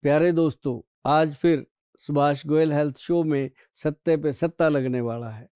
प्यारे दोस्तों, आज फिर सुभाष गोयल हेल्थ शो में सत्ते पे सत्ता लगने वाला है,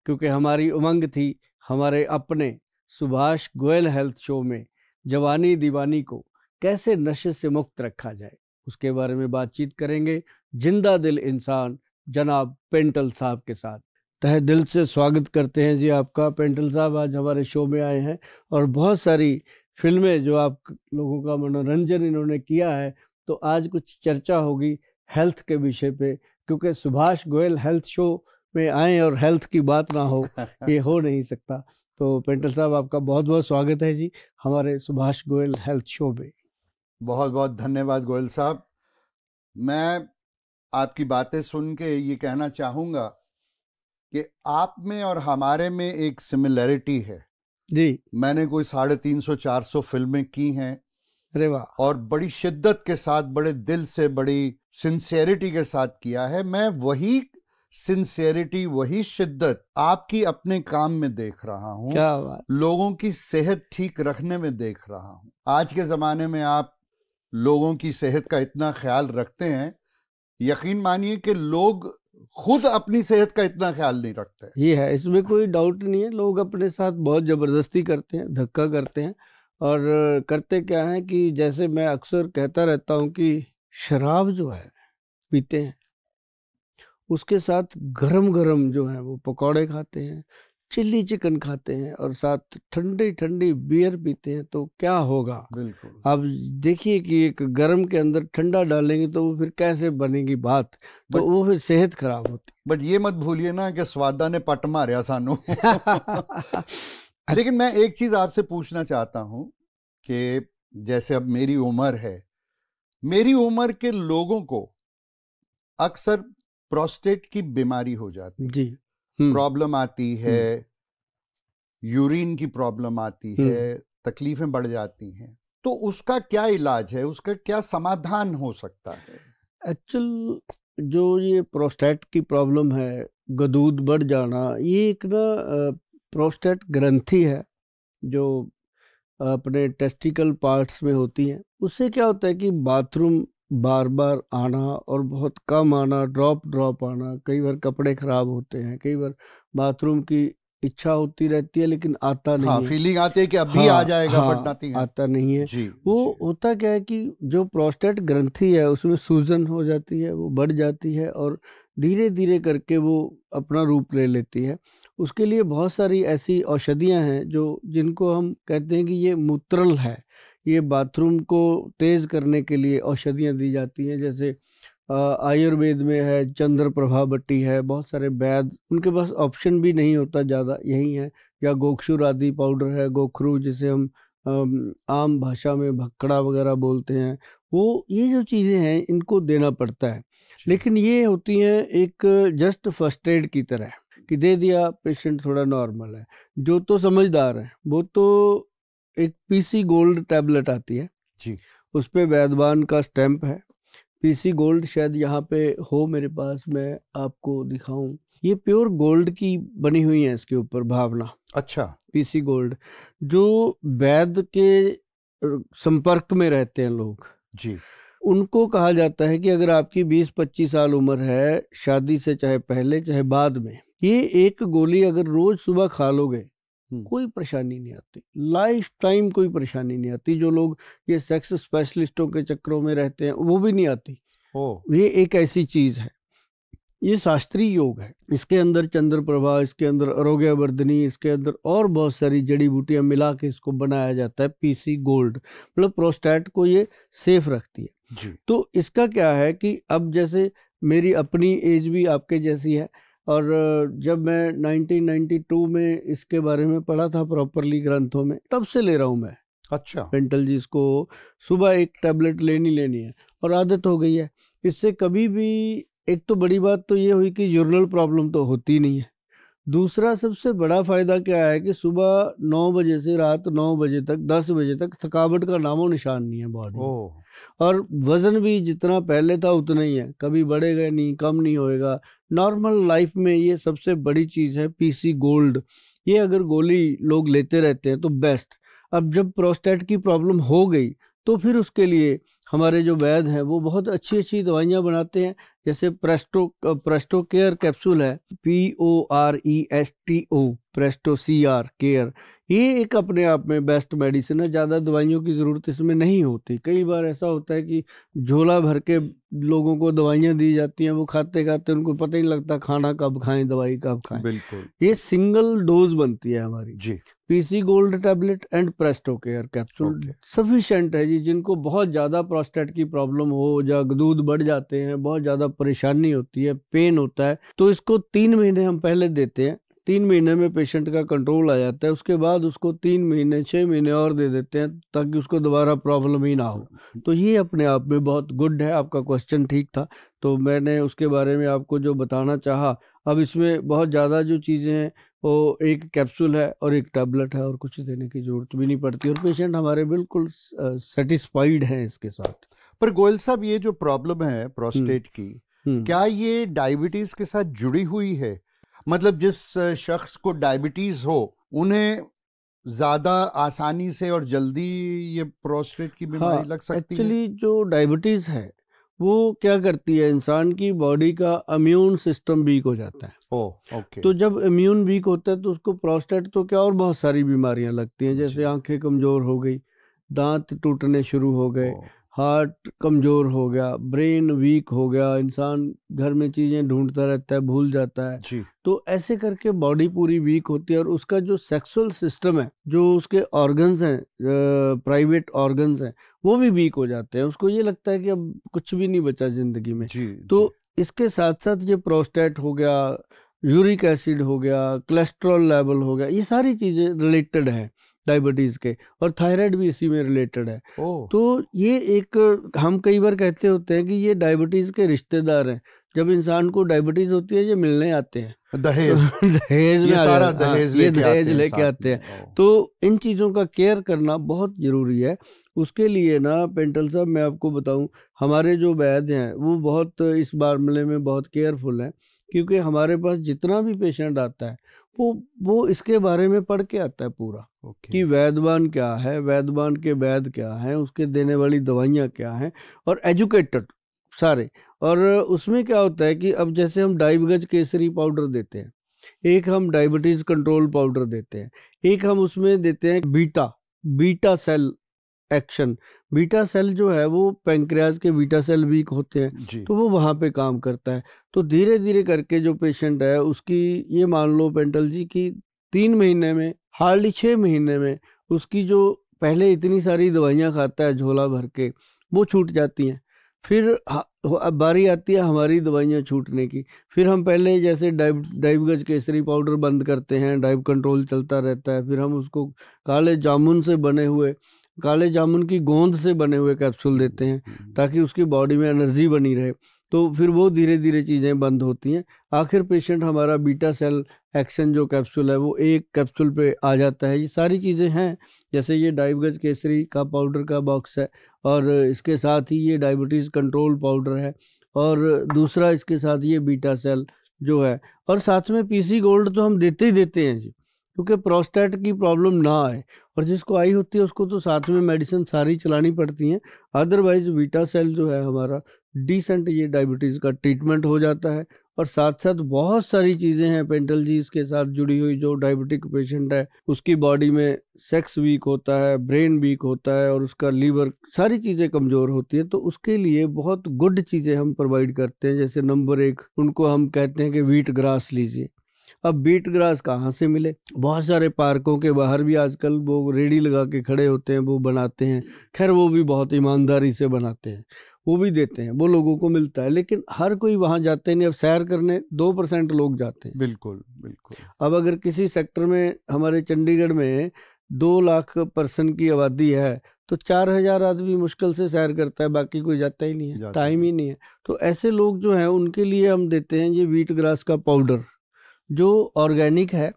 क्योंकि हमारी उमंग थी हमारे अपने सुभाष गोयल हेल्थ शो में जवानी दीवानी को कैसे नशे से मुक्त रखा जाए, उसके बारे में बातचीत करेंगे जिंदा दिल इंसान जनाब पेंटल साहब के साथ। तहे दिल से स्वागत करते हैं जी आपका पेंटल साहब। आज हमारे शो में आए हैं और बहुत सारी फिल्में जो आप लोगों का मनोरंजन इन्होंने किया है, तो आज कुछ चर्चा होगी हेल्थ के विषय पे, क्योंकि सुभाष गोयल हेल्थ शो में आए और हेल्थ की बात ना हो ये हो नहीं सकता। तो पेंटल साहब, आपका बहुत बहुत स्वागत है जी हमारे सुभाष गोयल हेल्थ शो में। बहुत बहुत धन्यवाद गोयल साहब। मैं आपकी बातें सुन के ये कहना चाहूँगा कि आप में और हमारे में एक सिमिलैरिटी है जी। मैंने कोई 350-400 फिल्में की हैं। अरे वाह। और बड़ी शिद्दत के साथ, बड़े दिल से, बड़ी सिंसियरिटी के साथ किया है। मैं वही सिंसियरिटी, वही शिद्दत आपकी अपने काम में देख रहा हूँ। क्या बात। लोगों की सेहत ठीक रखने में देख रहा हूँ। आज के ज़माने में आप लोगों की सेहत का इतना ख्याल रखते हैं, यकीन मानिए कि लोग खुद अपनी सेहत का इतना ख्याल नहीं रखते। ये है, इसमें कोई डाउट नहीं है। लोग अपने साथ बहुत ज़बरदस्ती करते हैं, धक्का करते हैं। और करते क्या है कि जैसे मैं अक्सर कहता रहता हूँ कि शराब जो है पीते हैं, उसके साथ गरम गरम जो है वो पकौड़े खाते हैं, चिल्ली चिकन खाते हैं और साथ ठंडी ठंडी बियर पीते हैं, तो क्या होगा। बिल्कुल। अब देखिए कि एक गरम के अंदर ठंडा डालेंगे तो वो फिर कैसे बनेगी बात, तो वो फिर सेहत खराब होती। बट ये मत भूलिए ना कि स्वादा ने पट मारिया सानू। लेकिन मैं एक चीज आपसे पूछना चाहता हूं कि जैसे अब मेरी उम्र है, मेरी उम्र के लोगों को अक्सर प्रोस्टेट की बीमारी हो जाती है जी। प्रॉब्लम आती है, यूरिन की प्रॉब्लम आती है, तकलीफें बढ़ जाती हैं। तो उसका क्या इलाज है, उसका क्या समाधान हो सकता है? एक्चुअल जो ये प्रोस्टेट की प्रॉब्लम है, गदूद बढ़ जाना, ये एक ना प्रोस्टेट ग्रंथि है जो अपने टेस्टिकल पार्ट्स में होती है। उससे क्या होता है कि बाथरूम बार बार आना और बहुत कम आना, ड्रॉप आना, कई बार कपड़े खराब होते हैं, कई बार बाथरूम की इच्छा होती रहती है लेकिन आता नहीं है। फीलिंग आती है कि अभी आ जाएगा, बट नथिंग आता नहीं है। जी, वो होता क्या है कि जो प्रोस्टेट ग्रंथि है उसमें सूजन हो जाती है, वो बढ़ जाती है और धीरे धीरे करके वो अपना रूप ले लेती है। उसके लिए बहुत सारी ऐसी औषधियां हैं जो जिनको हम कहते हैं कि ये मूत्रल है, ये बाथरूम को तेज करने के लिए औषधियां दी जाती हैं। जैसे आयुर्वेद में है चंद्र प्रभा बट्टी है, बहुत सारे वैद्य, उनके पास ऑप्शन भी नहीं होता ज़्यादा, यही है। या गोक्षुर आदि पाउडर है, गोखरू जिसे हम आम भाषा में भक्कड़ा वगैरह बोलते हैं, वो ये जो चीज़ें हैं इनको देना पड़ता है। लेकिन ये होती हैं एक जस्ट फर्स्ट एड की तरह कि दे दिया, पेशेंट थोड़ा नॉर्मल है। जो तो समझदार है वो तो एक पीसी गोल्ड टैबलेट आती है जी, उस पे वैद्यवान का स्टैंप है। पीसी गोल्ड शायद यहाँ पे हो मेरे पास, मैं आपको दिखाऊं। ये प्योर गोल्ड की बनी हुई है इसके ऊपर भावना। अच्छा। पीसी गोल्ड जो वैद्य के संपर्क में रहते हैं लोग जी, उनको कहा जाता है कि अगर आपकी 20-25 साल उम्र है, शादी से चाहे पहले चाहे बाद में, ये एक गोली अगर रोज सुबह खा लोगे कोई परेशानी नहीं आती, लाइफ टाइम कोई परेशानी नहीं आती। जो लोग ये सेक्स स्पेशलिस्टों के चक्करों में रहते हैं वो भी नहीं आती। ये एक ऐसी चीज है, ये शास्त्रीय योग है। इसके अंदर चंद्र प्रभा, इसके अंदर आरोग्य वर्धनी, इसके अंदर और बहुत सारी जड़ी बूटियां मिला के इसको बनाया जाता है पीसी गोल्ड। मतलब प्रोस्टेट को ये सेफ रखती है जी। तो इसका क्या है कि अब जैसे मेरी अपनी एज भी आपके जैसी है, और जब मैं 1992 में इसके बारे में पढ़ा था प्रॉपरली ग्रंथों में, तब से ले रहा हूँ मैं। अच्छा। पेंटल जी, इसको सुबह एक टैबलेट लेनी है और आदत हो गई है। इससे कभी भी, एक तो बड़ी बात तो ये हुई कि यूरिनल प्रॉब्लम तो होती नहीं है। दूसरा सबसे बड़ा फायदा क्या है कि सुबह 9 बजे से रात 9 बजे तक, 10 बजे तक थकावट का नामो निशान नहीं है बॉडी में। और वजन भी जितना पहले था उतना ही है, कभी बढ़ेगा नहीं, कम नहीं होएगा। नॉर्मल लाइफ में ये सबसे बड़ी चीज है पीसी गोल्ड। ये अगर गोली लोग लेते रहते हैं तो बेस्ट। अब जब प्रोस्टेट की प्रॉब्लम हो गई तो फिर उसके लिए हमारे जो वैद्य हैं वो बहुत अच्छी अच्छी दवाइयाँ बनाते हैं। जैसे प्रेस्टो केयर कैप्सूल है, PORESTO, प्रेस्टो CR केयर, ये एक अपने आप में बेस्ट मेडिसिन है। ज़्यादा दवाइयों की ज़रूरत इसमें नहीं होती। कई बार ऐसा होता है कि झोला भर के लोगों को दवाइयाँ दी जाती हैं, वो खाते खाते उनको पता ही नहीं लगता खाना कब खाएं, दवाई कब खाएं। बिल्कुल। ये सिंगल डोज बनती है हमारी जी। PC gold tablet and Presto care capsule sufficient है जी। जिनको बहुत ज़्यादा प्रोस्टेट की प्रॉब्लम हो, या दूध बढ़ जाते हैं, बहुत ज़्यादा परेशानी होती है, पेन होता है, तो इसको 3 महीने हम पहले देते हैं। 3 महीने में पेशेंट का कंट्रोल आ जाता है। उसके बाद उसको 3 महीने 6 महीने और दे देते हैं ताकि उसको दोबारा प्रॉब्लम ही ना हो। तो ये अपने आप में बहुत गुड है। आपका क्वेश्चन ठीक था, तो मैंने उसके बारे में आपको जो बताना चाहा। अब इसमें बहुत ज़्यादा जो चीज़ें हैं वो एक कैप्सूल है और एक टैबलेट है, और कुछ देने की जरूरत भी नहीं पड़ती, और पेशेंट हमारे बिल्कुल सेटिस्फाइड हैं इसके साथ। पर गोयल साहब, ये जो प्रॉब्लम है प्रोस्टेट की, क्या ये डायबिटीज के साथ जुड़ी हुई है? मतलब जिस शख्स को डायबिटीज हो उन्हें ज्यादा आसानी से और जल्दी ये प्रोस्टेट की बीमारी लग सकती है? एक्चुअली जो डायबिटीज है वो क्या करती है, इंसान की बॉडी का इम्यून सिस्टम वीक हो जाता है। ओके। तो जब इम्यून वीक होता है तो उसको प्रोस्टेट तो क्या और बहुत सारी बीमारियां लगती हैं। जैसे आंखें कमजोर हो गई, दांत टूटने शुरू हो गए, हार्ट कमजोर हो गया, ब्रेन वीक हो गया, इंसान घर में चीजें ढूंढता रहता है, भूल जाता है जी। तो ऐसे करके बॉडी पूरी वीक होती है। और उसका जो सेक्सुअल सिस्टम है, जो उसके ऑर्गन्स हैं, प्राइवेट ऑर्गन्स हैं, वो भी वीक हो जाते हैं। उसको ये लगता है कि अब कुछ भी नहीं बचा जिंदगी में। तो इसके साथ साथ ये प्रोस्टेट हो गया, यूरिक एसिड हो गया, कोलेस्ट्रॉल लेवल हो गया, ये सारी चीजें रिलेटेड है डायबिटीज के, और थायराइड भी इसी में रिलेटेड है। तो ये एक, हम कई बार कहते होते हैं कि ये डायबिटीज के रिश्तेदार हैं। जब इंसान को डायबिटीज होती है ये मिलने आते हैं, दहेज दहेज में सारा दहेज लेके आते हैं। तो इन चीज़ों का केयर करना बहुत ज़रूरी है। उसके लिए ना पेंटल साहब, मैं आपको बताऊं, हमारे जो वैद्य हैं वो बहुत इस मामले में बहुत केयरफुल हैं। क्योंकि हमारे पास जितना भी पेशेंट आता है वो इसके बारे में पढ़ के आता है पूरा, कि वैद्यवान क्या है, वैद्यवान के वैद्य क्या हैं, उसके देने वाली दवाइयाँ क्या हैं, और एजुकेटेड सारे। और उसमें क्या होता है कि अब जैसे हम डाइबगज केसरी पाउडर देते हैं, एक हम डायबिटीज कंट्रोल पाउडर देते हैं, एक हम उसमें देते हैं beta cell action. Beta cell जो है वो पैंक्रियाज के बीटा सेल वीक होते हैं तो वो वहाँ पे काम करता है। तो धीरे धीरे करके जो पेशेंट है उसकी, ये मान लो पेंटल जी की 3 महीने में, हार्डली 6 महीने में, उसकी जो पहले इतनी सारी दवाइयाँ खाता है झोला भर के, वो छूट जाती हैं। फिर अब बारी आती है हमारी दवाइयाँ छूटने की। फिर हम पहले जैसे डाइबगज केसरी पाउडर बंद करते हैं, डाइब कंट्रोल चलता रहता है। फिर हम उसको काले जामुन से बने हुए, काले जामुन की गोंद से बने हुए कैप्सूल देते हैं ताकि उसकी बॉडी में एनर्जी बनी रहे। तो फिर वो धीरे धीरे चीज़ें बंद होती हैं। आखिर पेशेंट हमारा बीटा सेल एक्शन जो कैप्सूल है वो एक कैप्सूल पे आ जाता है। ये सारी चीज़ें हैं, जैसे ये डाइबगज केसरी का पाउडर का बॉक्स है, और इसके साथ ही ये डायबिटीज़ कंट्रोल पाउडर है, और दूसरा इसके साथ ये बीटा सेल जो है, और साथ में PC गोल्ड तो हम देते ही देते हैं जी, क्योंकि प्रोस्टेट की प्रॉब्लम ना आए। और जिसको आई होती है उसको तो साथ में मेडिसिन सारी चलानी पड़ती हैं। अदरवाइज बीटा सेल जो है हमारा डिसेंट ये डायबिटीज़ का ट्रीटमेंट हो जाता है। और साथ साथ बहुत सारी चीज़ें हैं पेंटल जी इसके साथ जुड़ी हुई। जो डायबिटिक पेशेंट है उसकी बॉडी में सेक्स वीक होता है, ब्रेन वीक होता है, और उसका लीवर, सारी चीज़ें कमज़ोर होती है। तो उसके लिए बहुत गुड चीज़ें हम प्रोवाइड करते हैं। जैसे नंबर 1 उनको हम कहते हैं कि व्हीट ग्रास लीजिए। अब बीट ग्रास कहाँ से मिले? बहुत सारे पार्कों के बाहर भी आजकल वो रेडी लगा के खड़े होते हैं, वो बनाते हैं। खैर वो भी बहुत ईमानदारी से बनाते हैं, वो भी देते हैं, वो लोगों को मिलता है। लेकिन हर कोई वहाँ जाते नहीं। अब सैर करने 2% लोग जाते हैं। बिल्कुल बिल्कुल। अब अगर किसी सेक्टर में, हमारे चंडीगढ़ में 2 लाख पर्सन की आबादी है तो 4000 आदमी मुश्किल से सैर करता है, बाकी कोई जाता ही नहीं है, टाइम ही नहीं है। तो ऐसे लोग जो हैं उनके लिए हम देते हैं ये व्हीट ग्रास का पाउडर, जो ऑर्गेनिक है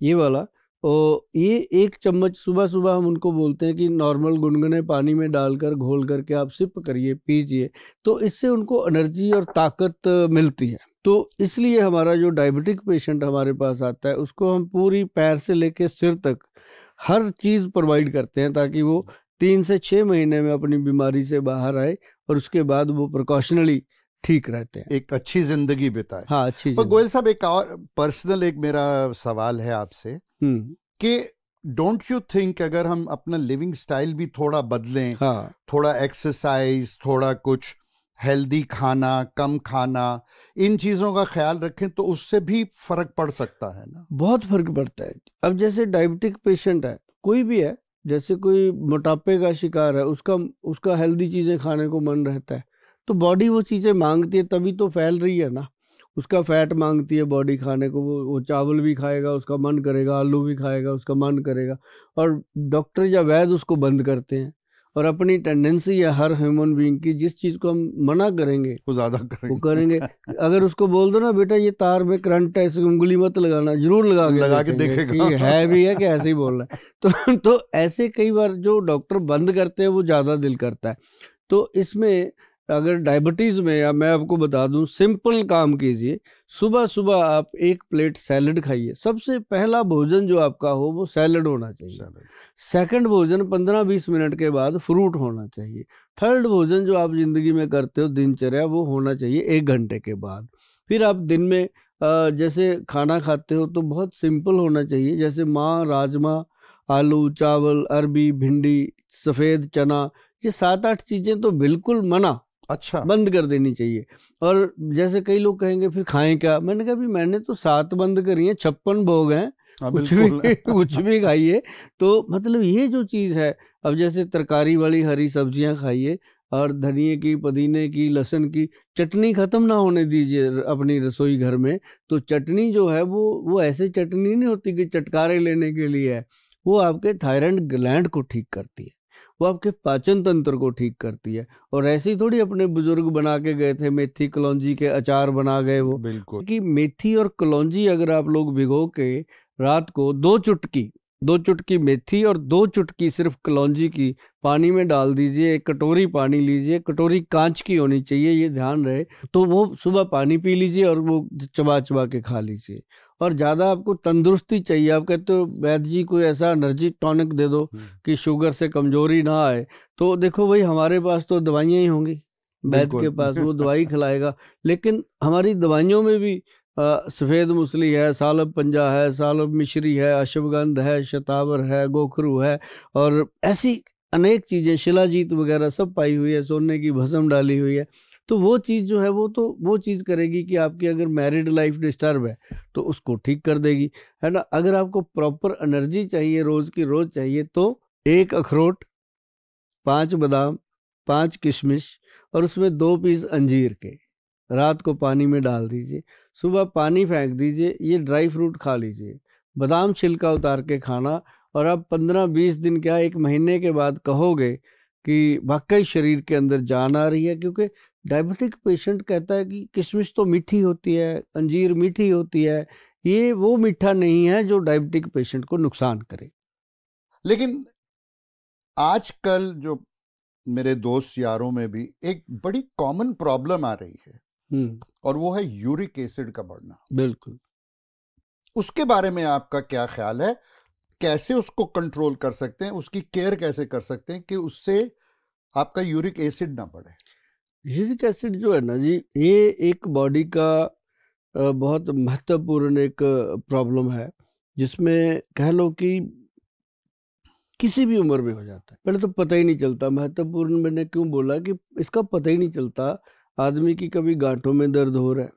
ये वाला। और ये 1 चम्मच सुबह सुबह हम उनको बोलते हैं कि नॉर्मल गुनगुने पानी में डालकर घोल करके आप सिप करिए, पीजिए, तो इससे उनको एनर्जी और ताकत मिलती है। तो इसलिए हमारा जो डायबिटिक पेशेंट हमारे पास आता है उसको हम पूरी पैर से लेकर सिर तक हर चीज़ प्रोवाइड करते हैं ताकि वो 3 से 6 महीने में अपनी बीमारी से बाहर आए और उसके बाद वो प्रिकॉशनली ठीक रहते हैं, एक अच्छी जिंदगी बिताए। हाँ, अच्छी पर गोयल साहब, एक और पर्सनल एक मेरा सवाल है आपसे कि डोंट यू थिंक अगर हम अपना लिविंग स्टाइल भी थोड़ा बदलें, हाँ, थोड़ा एक्सरसाइज, थोड़ा कुछ हेल्दी खाना, कम खाना, इन चीजों का ख्याल रखें तो उससे भी फर्क पड़ सकता है ना? बहुत फर्क पड़ता है। अब जैसे डायबिटिक पेशेंट है, कोई भी है, जैसे कोई मोटापे का शिकार है, उसका हेल्दी चीजें खाने को मन रहता है, तो बॉडी वो चीजें मांगती है, तभी तो फैल रही है ना। उसका फैट मांगती है बॉडी खाने को, वो चावल भी खाएगा उसका मन करेगा, आलू भी खाएगा उसका मन करेगा, और डॉक्टर या वैद्य उसको बंद करते हैं। और अपनी टेंडेंसी है हर ह्यूमन बीइंग की, जिस चीज को हम मना करेंगे वो ज्यादा वो करेंगे। अगर उसको बोल दो ना बेटा ये तार में करंट है, इसमें उंगली मत लगाना, जरूर लगा के देखेगा कि है भी है कि ऐसे ही बोल रहा है। तो ऐसे कई बार जो डॉक्टर बंद करते हैं वो ज्यादा दिल करता है। तो इसमें अगर डायबिटीज में, या मैं आपको बता दूं, सिंपल काम कीजिए। सुबह सुबह आप 1 प्लेट सैलड खाइए। सबसे पहला भोजन जो आपका हो वो सैलड होना चाहिए। सेकंड भोजन 15-20 मिनट के बाद फ्रूट होना चाहिए। थर्ड भोजन जो आप जिंदगी में करते हो दिनचर्या, वो होना चाहिए 1 घंटे के बाद। फिर आप दिन में जैसे खाना खाते हो तो बहुत सिंपल होना चाहिए, जैसे माँ, राजमा, आलू, चावल, अरबी, भिंडी, सफ़ेद चना, ये 7-8 चीज़ें तो बिल्कुल मना, अच्छा, बंद कर देनी चाहिए। और जैसे कई लोग कहेंगे फिर खाएं क्या, मैंने कहा भी मैंने तो 7 बंद करी हैं, 56 भोग हैं, कुछ भी कुछ भी खाइए। तो मतलब ये जो चीज़ है, अब जैसे तरकारी वाली हरी सब्जियां खाइए, और धनिए की, पुदीने की, लहसुन की चटनी खत्म ना होने दीजिए अपनी रसोई घर में। तो चटनी जो है वो ऐसे चटनी नहीं होती कि चटकारे लेने के लिए है, वो आपके थायराइड ग्लैंड को ठीक करती है, वो आपके पाचन तंत्र को ठीक करती है। और ऐसे ही थोड़ी अपने बुजुर्ग बना के गए थे, मेथी कलौंजी के अचार बना गए वो। बिल्कुल कि मेथी और कलौंजी अगर आप लोग भिगो के रात को 2 चुटकी मेथी और 2 चुटकी सिर्फ कलौंजी की पानी में डाल दीजिए। 1 कटोरी पानी लीजिए, कटोरी कांच की होनी चाहिए, ये ध्यान रहे। तो वो सुबह पानी पी लीजिए और वो चबा चबा के खा लीजिए। और ज़्यादा आपको तंदुरुस्ती चाहिए, आप कहते हो वैद्य जी कोई ऐसा एनर्जी टॉनिक दे दो कि शुगर से कमजोरी ना आए, तो देखो भाई हमारे पास तो दवाइयाँ ही होंगी, वैद्य के पास वो दवाई खिलाएगा। लेकिन हमारी दवाइयों में भी सफ़ेद मूसली है, सालब पंजा है, सालब मिश्री है, अश्वगंध है, शतावर है, गोखरू है, और ऐसी अनेक चीज़ें, शिलाजीत वगैरह सब पाई हुई है, सोने की भस्म डाली हुई है। तो वो चीज़ जो है वो चीज़ करेगी कि आपकी अगर मैरिड लाइफ डिस्टर्ब है तो उसको ठीक कर देगी, है ना। अगर आपको प्रॉपर एनर्जी चाहिए, रोज़ की रोज़ चाहिए, तो 1 अखरोट, 5 बादाम, 5 किशमिश, और उसमें 2 पीस अंजीर के रात को पानी में डाल दीजिए, सुबह पानी फेंक दीजिए, ये ड्राई फ्रूट खा लीजिए, बादाम छिलका उतार के खाना। और आप 15-20 दिन क्या 1 महीने के बाद कहोगे कि वाकई शरीर के अंदर जान आ रही है। क्योंकि डायबिटिक पेशेंट कहता है कि किशमिश तो मीठी होती है, अंजीर मीठी होती है, ये वो मीठा नहीं है जो डायबिटिक पेशेंट को नुकसान करे। लेकिन आजकल जो मेरे दोस्त यारों में भी एक बड़ी कॉमन प्रॉब्लम आ रही है, और वो है यूरिक एसिड का बढ़ना। बिल्कुल। उसके बारे में आपका क्या ख्याल है? कैसे उसको कंट्रोल कर सकते हैं, उसकी केयर कैसे कर सकते हैं कि उससे आपका यूरिक एसिड ना बढ़े? यूरिक एसिड जो है ना जी, ये एक बॉडी का बहुत महत्वपूर्ण एक प्रॉब्लम है, जिसमें कह लो कि किसी भी उम्र में हो जाता है। पहले तो पता ही नहीं चलता। महत्वपूर्ण मैंने क्यों बोला कि इसका पता ही नहीं चलता। आदमी की कभी गांठों में दर्द हो रहा है,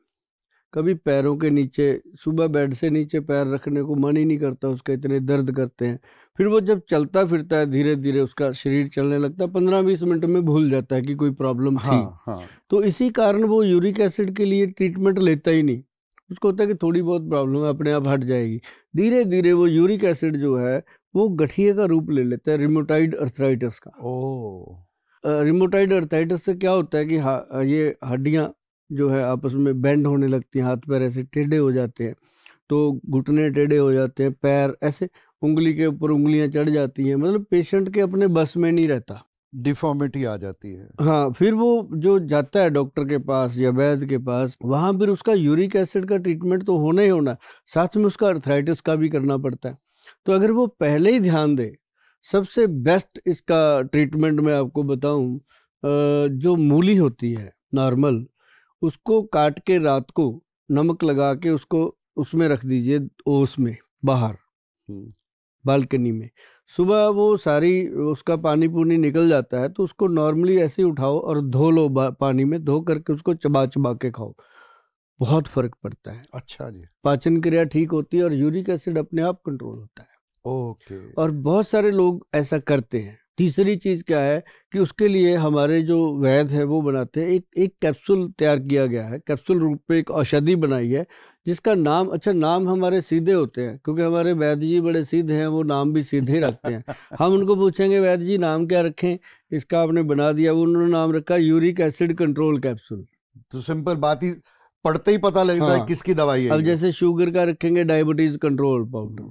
कभी पैरों के नीचे, सुबह बेड से नीचे पैर रखने को मन ही नहीं करता उसका, इतने दर्द करते हैं। फिर वो जब चलता फिरता है, धीरे धीरे उसका शरीर चलने लगता है, 15-20 मिनट में भूल जाता है कि कोई प्रॉब्लम थी। हाँ। तो इसी कारण वो यूरिक एसिड के लिए ट्रीटमेंट लेता ही नहीं। उसको होता है कि थोड़ी बहुत प्रॉब्लम है, अपने आप हट जाएगी। धीरे धीरे वो यूरिक एसिड जो है वो गठिए का रूप ले लेता है, रिमोटाइड अर्थराइटिस का। रिमोटाइड अर्थराइटिस से क्या होता है कि ये हड्डियां जो है आपस में बेंड होने लगती हैं, हाथ पैर ऐसे टेढ़े हो जाते हैं, तो घुटने टेढ़े हो जाते हैं, पैर ऐसे उंगली के ऊपर उंगलियां चढ़ जाती हैं, मतलब पेशेंट के अपने बस में नहीं रहता, डिफॉर्मिटी आ जाती है। हाँ, फिर वो जो जाता है डॉक्टर के पास या वैद्य के पास, वहां फिर उसका यूरिक एसिड का ट्रीटमेंट तो होना ही होना, साथ में उसका अर्थराइटिस का भी करना पड़ता है। तो अगर वो पहले ही ध्यान दे सबसे बेस्ट इसका ट्रीटमेंट मैं आपको बताऊं, जो मूली होती है नॉर्मल, उसको काट के रात को नमक लगा के उसको उसमें रख दीजिए, ओस में बाहर बालकनी में। सुबह वो सारी उसका पानी पूनी निकल जाता है, तो उसको नॉर्मली ऐसे ही उठाओ और धो लो, पानी में धो करके उसको चबा चबा के खाओ, बहुत फर्क पड़ता है। अच्छा जी। पाचन क्रिया ठीक होती है और यूरिक एसिड अपने आप कंट्रोल होता है। ओके। और बहुत सारे लोग ऐसा करते हैं। तीसरी चीज क्या है कि उसके लिए हमारे जो वैद्य है वो बनाते हैं, एक कैप्सूल तैयार किया गया है, कैप्सूल रूप में एक औषधि बनाई है जिसका नाम, अच्छा नाम हमारे सीधे होते हैं क्योंकि हमारे वैद्य जी बड़े सीधे हैं, वो नाम भी सीधे ही रखते हैं। हम उनको पूछेंगे वैद्य जी नाम क्या रखें, इसका आपने बना दिया, वो उन्होंने नाम रखा यूरिक एसिड कंट्रोल कैप्सूल। तो सिंपल बात ही, पढ़ते ही पता लगता है किसकी दवाई है अब ये। जैसे शुगर का रखेंगे डायबिटीज कंट्रोल पाउडर,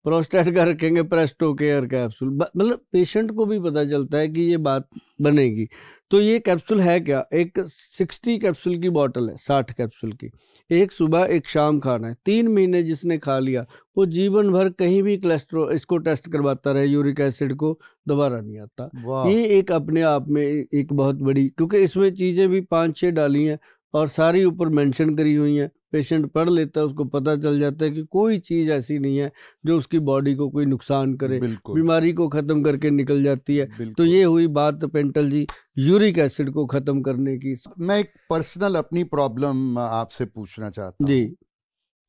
प्रोस्टेट का रखेंगे प्रेस्टो केयर कैप्सूल, मतलब पेशेंट को भी पता चलता है कि ये बात बनेगी। तो ये कैप्सूल है क्या, एक 60 कैप्सूल की बोतल है, 60 कैप्सूल की, एक सुबह एक शाम खाना है। 3 महीने जिसने खा लिया वो जीवन भर कहीं भी कोलेस्ट्रॉल इसको टेस्ट करवाता रहे, यूरिक एसिड को दोबारा नहीं आता। ये एक अपने आप में एक बहुत बड़ी, क्योंकि इसमें चीजें भी 5-6 डाली हैं और सारी ऊपर मेंशन करी हुई हैं, पेशेंट पढ़ लेता है, उसको पता चल जाता है कि कोई चीज ऐसी नहीं है जो उसकी बॉडी को कोई नुकसान करे, बीमारी को खत्म करके निकल जाती है। तो ये हुई बात पेंटल जी यूरिक एसिड को खत्म करने की। मैं एक पर्सनल अपनी प्रॉब्लम आपसे पूछना चाहता हूँ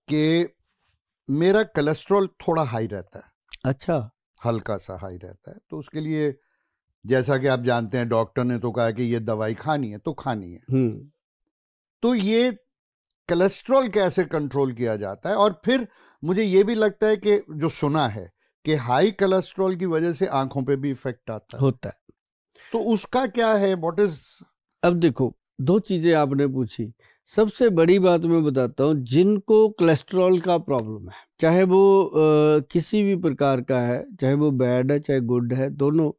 कि मेरा कोलेस्ट्रॉल थोड़ा हाई रहता है। अच्छा। हल्का सा हाई रहता है, तो उसके लिए जैसा कि आप जानते हैं डॉक्टर ने तो कहा कि ये दवाई खानी है तो खानी है। तो ये कोलेस्ट्रॉल कैसे कंट्रोल किया जाता है? और फिर मुझे ये भी लगता है कि जो सुना है कि हाई कोलेस्ट्रॉल की वजह से आंखों पे भी इफेक्ट होता है, तो उसका क्या है, व्हाट इज? अब देखो, 2 चीजें आपने पूछी। सबसे बड़ी बात मैं बताता हूँ, जिनको कोलेस्ट्रॉल का प्रॉब्लम है, चाहे वो किसी भी प्रकार का है, चाहे वो बैड है चाहे गुड है, दोनों,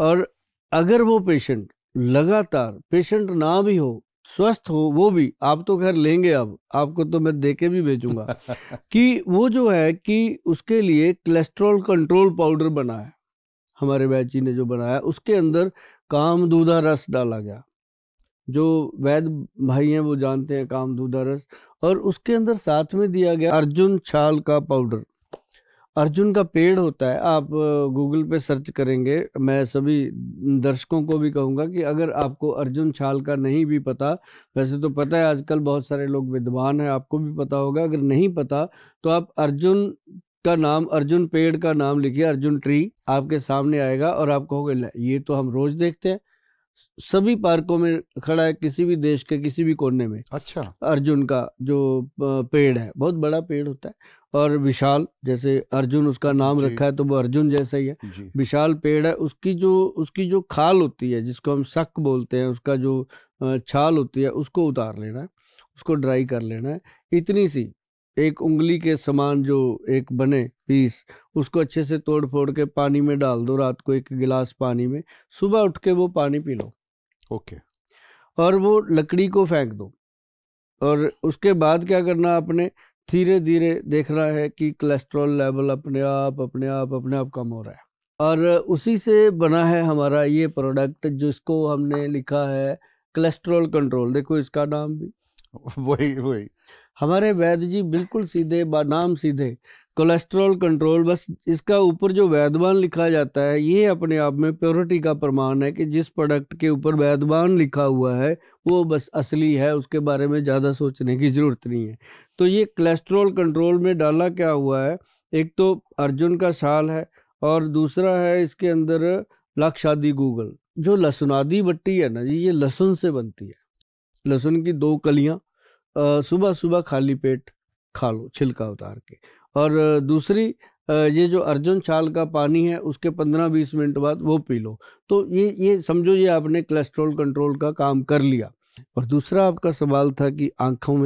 और अगर वो पेशेंट लगातार, पेशेंट ना भी हो, स्वस्थ हो वो भी, आप तो खैर लेंगे, अब आपको तो मैं दे के भी भेजूंगा कि वो जो है कि उसके लिए कोलेस्ट्रॉल कंट्रोल पाउडर बना है, हमारे वैद्य जी ने जो बनाया, उसके अंदर कामदूधा रस डाला गया। जो वैद्य भाई हैं वो जानते हैं कामदूधा रस, और उसके अंदर साथ में दिया गया अर्जुन छाल का पाउडर। अर्जुन का पेड़ होता है, आप गूगल पे सर्च करेंगे, मैं सभी दर्शकों को भी कहूंगा कि अगर आपको अर्जुन छाल का नहीं भी पता, वैसे तो पता है आजकल बहुत सारे लोग विद्वान हैं, आपको भी पता होगा, अगर नहीं पता तो आप अर्जुन का नाम, अर्जुन पेड़ का नाम लिखिए, अर्जुन ट्री आपके सामने आएगा और आप कहोगे ये तो हम रोज देखते हैं, सभी पार्कों में खड़ा है, किसी भी देश के किसी भी कोने में। अच्छा। अर्जुन का जो पेड़ है बहुत बड़ा पेड़ होता है और विशाल, जैसे अर्जुन उसका नाम रखा है तो वो अर्जुन जैसा ही है, विशाल पेड़ है। उसकी जो खाल होती है, जिसको हम शक बोलते हैं, उसका जो छाल होती है उसको उतार लेना है, उसको ड्राई कर लेना है, इतनी सी एक उंगली के समान जो एक बने पीस, उसको अच्छे से तोड़ फोड़ के पानी में डाल दो, रात को 1 गिलास पानी में, सुबह उठ के वो पानी पी लो। ओके। और वो लकड़ी को फेंक दो, और उसके बाद क्या करना, आपने धीरे धीरे देखना है कि कोलेस्ट्रॉल लेवल अपने आप कम हो रहा है। और उसी से बना है हमारा ये प्रोडक्ट, जिसको हमने लिखा है कोलेस्ट्रॉल कंट्रोल। देखो इसका नाम भी वही हमारे वैद्य जी बिल्कुल सीधे, नाम सीधे, कोलेस्ट्रॉल कंट्रोल, बस इसका ऊपर जो वैद्यवान लिखा जाता है ये अपने आप में प्योरिटी का प्रमाण है कि जिस प्रोडक्ट के ऊपर वैद्यवान लिखा हुआ है वो बस असली है, उसके बारे में ज़्यादा सोचने की जरूरत नहीं है। तो ये कोलेस्ट्रॉल कंट्रोल में डाला क्या हुआ है, एक तो अर्जुन का छाल है और दूसरा है इसके अंदर लाक्षादी गूगल। जो लहसुनादी बट्टी है ना जी, ये लहसुन से बनती है, लहसुन की 2 कलियां सुबह सुबह खाली पेट खा लो छिलका उतार के। और दूसरी ये जो अर्जुन छाल का पानी है उसके 15-20 मिनट बाद वो पी लो। तो ये समझो ये आपने कोलेस्ट्रॉल कंट्रोल का काम कर लिया। और दूसरा आपका सवाल था कि आंखों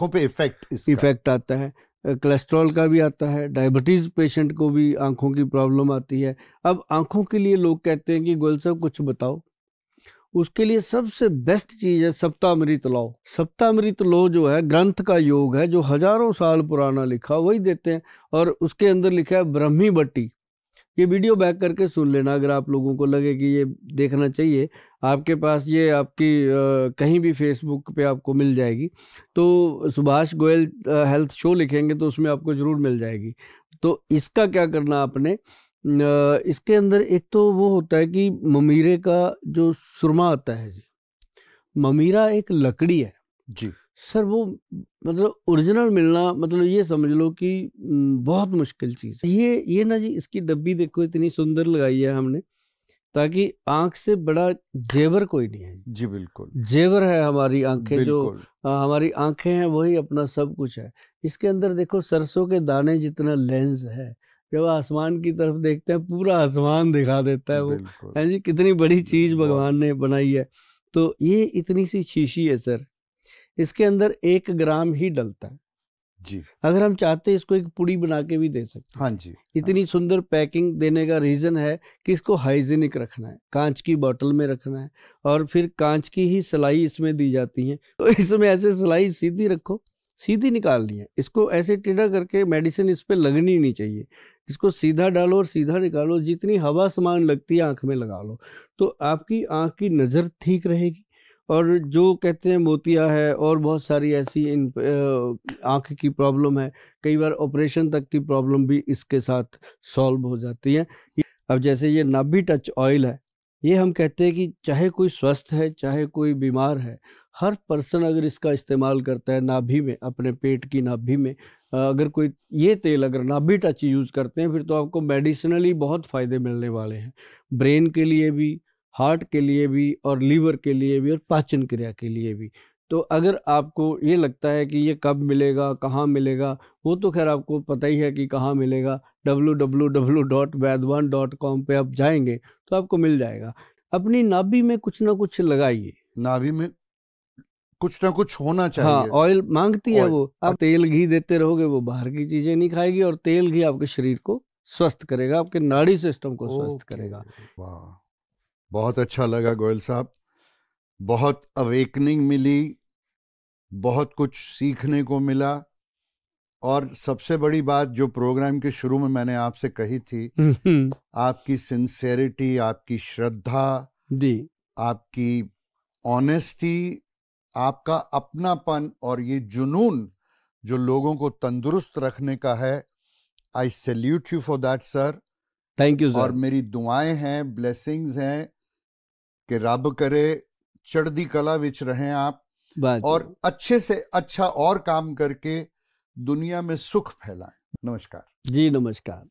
पे इफेक्ट आता है, कोलेस्ट्रॉल का भी आता है, डायबिटीज पेशेंट को भी आंखों की प्रॉब्लम आती है। अब आंखों के लिए लोग कहते हैं कि गोयल साहब कुछ बताओ, उसके लिए सबसे बेस्ट चीज है सप्तामृत लो। सप्तामृत लो जो है ग्रंथ का योग है, जो हजारों साल पुराना लिखा, वही देते हैं। और उसके अंदर लिखा है ब्रह्मी बट्टी, ये वीडियो बैक करके सुन लेना अगर आप लोगों को लगे कि ये देखना चाहिए। आपके पास ये आपकी कहीं भी फेसबुक पे आपको मिल जाएगी, तो सुभाष गोयल हेल्थ शो लिखेंगे तो उसमें आपको ज़रूर मिल जाएगी। तो इसका क्या करना आपने, इसके अंदर एक तो वो होता है कि ममीरे का जो सुरमा आता है जी, ममीरा एक लकड़ी है जी सर, वो मतलब ओरिजिनल मिलना, मतलब ये समझ लो कि बहुत मुश्किल चीज़ है। ये ना जी, इसकी डब्बी देखो इतनी सुंदर लगाई है हमने, ताकि आंख से बड़ा जेवर कोई नहीं है जी। बिल्कुल जेवर है हमारी आंखें, जो बिल्कुल। हमारी आंखें हैं वही अपना सब कुछ है। इसके अंदर देखो सरसों के दाने जितना लेंस है, जब आसमान की तरफ देखते हैं पूरा आसमान दिखा देता है वो, बिल्कुल है जी, कितनी बड़ी चीज़ बहुत। भगवान ने बनाई है। तो ये इतनी सी शीशी है सर, इसके अंदर 1 ग्राम ही डलता है। जी अगर हम चाहते हैं इसको एक पुड़ी बना के भी दे सकते हाँ हैं। जी। इतनी सुंदर पैकिंग देने का रीज़न है कि इसको हाइजीनिक रखना है, कांच की बॉटल में रखना है, और फिर कांच की ही सिलाई इसमें दी जाती है। तो इसमें ऐसे सिलाई सीधी रखो, सीधी निकालनी है, इसको ऐसे टेढ़ा करके मेडिसिन इस पे लगनी नहीं चाहिए। इसको सीधा डालो और सीधा निकालो, जितनी हवा समान लगती है आँख में लगा लो, तो आपकी आँख की नज़र ठीक रहेगी। और जो कहते हैं मोतिया है और बहुत सारी ऐसी आँख की प्रॉब्लम है, कई बार ऑपरेशन तक की प्रॉब्लम भी इसके साथ सॉल्व हो जाती है। अब जैसे ये नाभि टच ऑयल है, ये हम कहते हैं कि चाहे कोई स्वस्थ है चाहे कोई बीमार है, हर पर्सन अगर इसका इस्तेमाल करता है नाभि में, अपने पेट की नाभि में, अगर कोई ये तेल अगर नाभि टच यूज़ करते हैं, फिर तो आपको मेडिसिनली बहुत फ़ायदे मिलने वाले हैं, ब्रेन के लिए भी, हार्ट के लिए भी, और लीवर के लिए भी, और पाचन क्रिया के लिए भी। तो अगर आपको ये लगता है कि ये कब मिलेगा, कहाँ मिलेगा, वो तो खैर आपको पता ही है कि कहाँ मिलेगा। www.vaidwan.com पे आप जाएंगे तो आपको मिल जाएगा। अपनी नाभि में कुछ ना कुछ लगाइए। नाभि में कुछ ना कुछ होना हाँ, चाहिए। ऑयल मांगती है ऑयल। वो। आप तेल घी देते रहोगे, वो बाहर की चीजें नहीं खाएगी, और तेल घी आपके शरीर को स्वस्थ करेगा, आपके नाड़ी सिस्टम को स्वस्थ ओके। करेगा। वाह, बहुत अच्छा लगा गोयल साहब, बहुत अवेकनिंग मिली, बहुत कुछ सीखने को मिला। और सबसे बड़ी बात जो प्रोग्राम के शुरू में मैंने आपसे कही थी, आपकी सिंसेरिटी, आपकी श्रद्धा जी, आपकी ऑनेस्टी, आपका अपनापन और ये जुनून जो लोगों को तंदुरुस्त रखने का है, आई salute you for that sir. Thank you और सर। मेरी दुआएं हैं, ब्लेसिंग्स हैं कि रब करे चढ़दी कला विच रहें आप, बात और अच्छे से अच्छा और काम करके दुनिया में सुख फैलाएं। नमस्कार जी, नमस्कार।